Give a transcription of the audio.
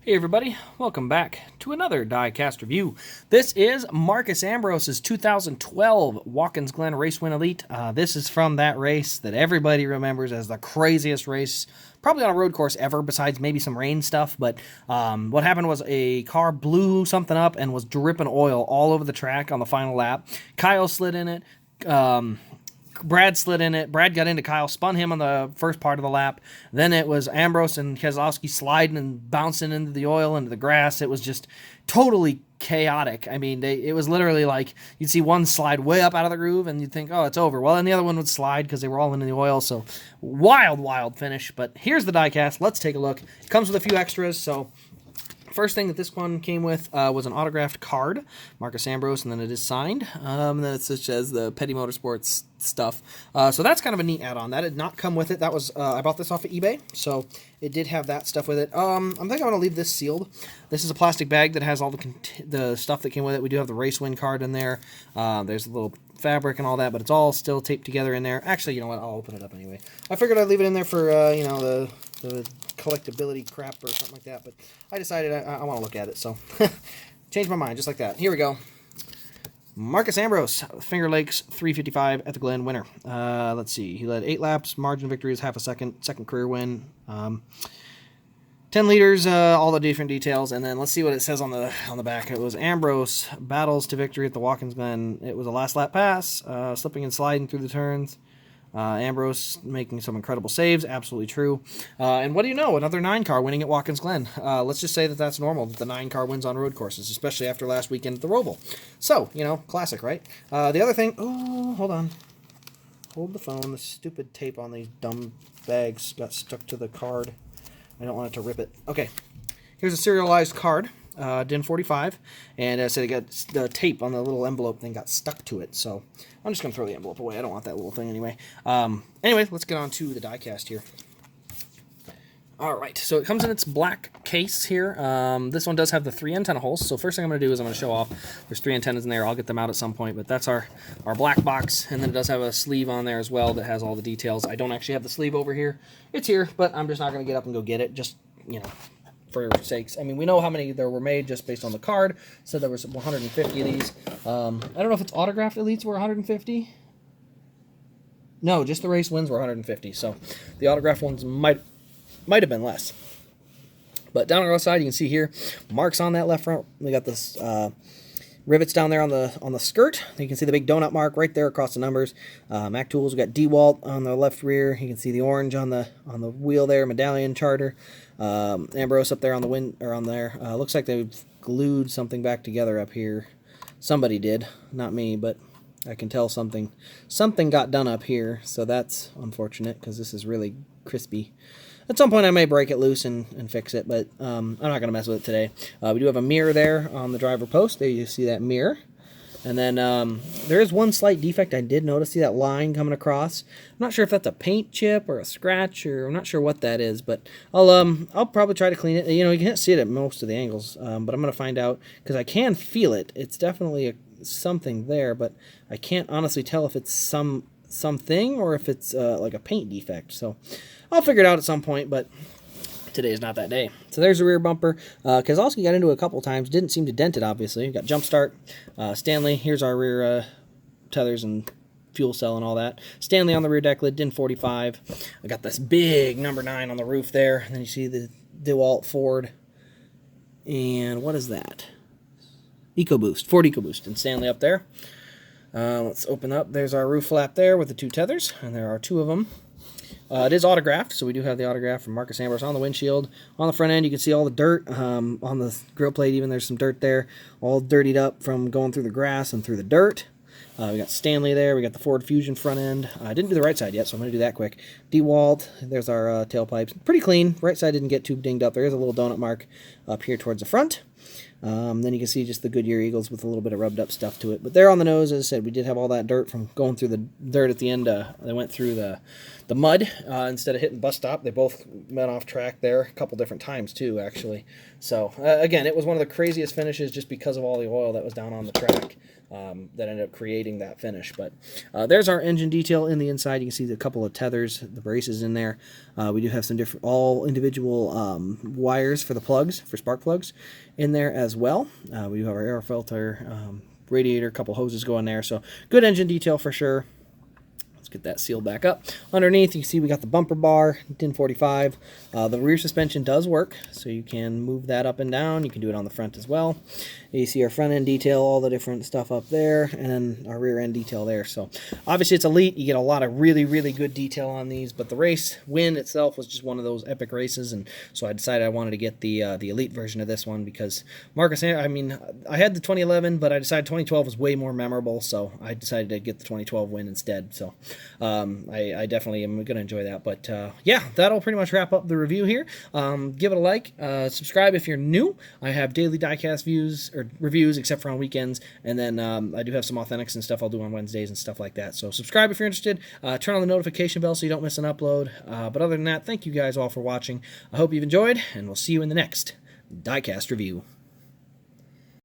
Hey everybody, welcome back to another Diecast review. This is Marcus Ambrose's 2012 Watkins Glen Race Win Elite. This is from that race that everybody remembers as the craziest race, probably on a road course ever, besides maybe some rain stuff. But what happened was a car blew something up and was dripping oil all over the track on the final lap. Kyle slid in it. Brad slid in it. Brad got into Kyle, spun him on the first part of the lap. Then it was Ambrose and Keselowski sliding and bouncing into the oil, into the grass. It was just totally chaotic. I mean, it was literally like you'd see one slide way up out of the groove and you'd think, oh, it's over. Well, then the other one would slide because they were all in the oil. So wild finish. But here's the diecast. Let's take a look. It comes with a few extras. So first thing that this one came with was an autographed card, Marcus Ambrose, and then it is signed. And then it's such as the Petty Motorsports stuff. So that's kind of a neat add-on. That did not come with it. That was I bought this off of eBay, so it did have that stuff with it. I'm thinking I'm going to leave this sealed. This is a plastic bag that has all the stuff that came with it. We do have the race win card in there. There's a little fabric and all that, but it's all still taped together in there. Actually, you know what? I'll open it up anyway. I figured I'd leave it in there for the collectability crap or something like that, but I decided I want to look at it, so changed my mind just like that. Here we go. Marcus Ambrose, Finger Lakes 355 at the Glen winner. Let's see. He led 8 laps. Margin victory is half a second. Second career win. 10 liters, all the different details, and then let's see what it says on the back. It was Ambrose battles to victory at the Watkins Glen. It was a last lap pass, slipping and sliding through the turns. Ambrose making some incredible saves, absolutely true. And what do you know, another 9-car winning at Watkins Glen. Let's just say that that's normal, that the 9-car wins on road courses, especially after last weekend at the Roval. So, classic, right? The other thing, oh, hold on. Hold the phone. The stupid tape on these dumb bags got stuck to the card. I don't want it to rip it. Okay, here's a serialized card. DIN 45, and I said it got the tape on the little envelope thing got stuck to it, so I'm just gonna throw the envelope away. I don't want that little thing anyway. Anyway, let's get on to the diecast here. All right, so it comes in its black case here. This one does have the 3 antenna holes, so first thing I'm going to do is I'm going to show off. There's 3 antennas in there. I'll get them out at some point, but that's our black box, and then it does have a sleeve on there as well that has all the details. I don't actually have the sleeve over here. It's here, but I'm just not going to get up and go get it, just, for sakes. I mean, we know how many there were made just based on the card. So there was 150 of these. I don't know if it's autographed elites were 150. No, just the race wins were 150. So the autographed ones might have been less. But down on the left side, you can see here marks on that left front. We got this rivets down there on the skirt. You can see the big donut mark right there across the numbers. Mac Tools. We got DeWalt on the left rear. You can see the orange on the wheel there. Medallion Charter. Ambrose up there on the on there. Looks like they've glued something back together up here. Somebody did, not me, but I can tell something got done up here. So that's unfortunate because this is really crispy. At some point I may break it loose and fix it, but I'm not going to mess with it today. We do have a mirror there on the driver post. There you see that mirror. And then there is one slight defect I did notice. See that line coming across? I'm not sure if that's a paint chip or a scratch, or I'm not sure what that is, but I'll probably try to clean it. You can't see it at most of the angles, but I'm going to find out because I can feel it. It's definitely something there, but I can't honestly tell if it's something or if it's like a paint defect. So I'll figure it out at some point, but today is not that day. So there's the rear bumper. Keselowski got into it a couple times. Didn't seem to dent it, obviously. We've got jump start. Stanley, here's our rear tethers and fuel cell and all that. Stanley on the rear deck lid, DIN 45. I got this big number 9 on the roof there. And then you see the DeWalt Ford. And what is that? EcoBoost. Ford EcoBoost. And Stanley up there. Let's open up. There's our roof flap there with the 2 tethers. And there are 2 of them. It is autographed, so we do have the autograph from Marcus Ambrose on the windshield. On the front end, you can see all the dirt. On the grill plate, even, there's some dirt there, all dirtied up from going through the grass and through the dirt. We got Stanley there. We got the Ford Fusion front end. I didn't do the right side yet, so I'm going to do that quick. DeWalt, there's our tailpipes. Pretty clean. Right side didn't get too dinged up. There is a little donut mark up here towards the front. Then you can see just the Goodyear Eagles with a little bit of rubbed up stuff to it. But there on the nose, as I said, we did have all that dirt from going through the dirt at the end. They went through the mud instead of hitting bus stop. They both met off track there a couple different times too, actually. So again, it was one of the craziest finishes just because of all the oil that was down on the track. That ended up creating that finish. But there's our engine detail in the inside. You can see a couple of tethers, the braces in there. We do have some different, all individual wires for the plugs, for spark plugs in there as well. We do have our air filter, radiator, a couple hoses going there. So good engine detail for sure. Get that sealed back up. Underneath, you can see we got the bumper bar, 1045. The rear suspension does work, so you can move that up and down. You can do it on the front as well. You see our front end detail, all the different stuff up there, and our rear end detail there. So obviously it's Elite. You get a lot of really, really good detail on these, but the race win itself was just one of those epic races, and so I decided I wanted to get the Elite version of this one because Marcus, I mean, I had the 2011, but I decided 2012 was way more memorable, so I decided to get the 2012 win instead. So I definitely am going to enjoy that. But yeah, that'll pretty much wrap up the review here. Give it a like, subscribe if you're new. I have daily diecast reviews, except for on weekends, and then I do have some authentics and stuff I'll do on Wednesdays and stuff like that. So subscribe if you're interested. Turn on the notification bell so you don't miss an upload. But other than that, thank you guys all for watching. I hope you've enjoyed, and we'll see you in the next diecast review.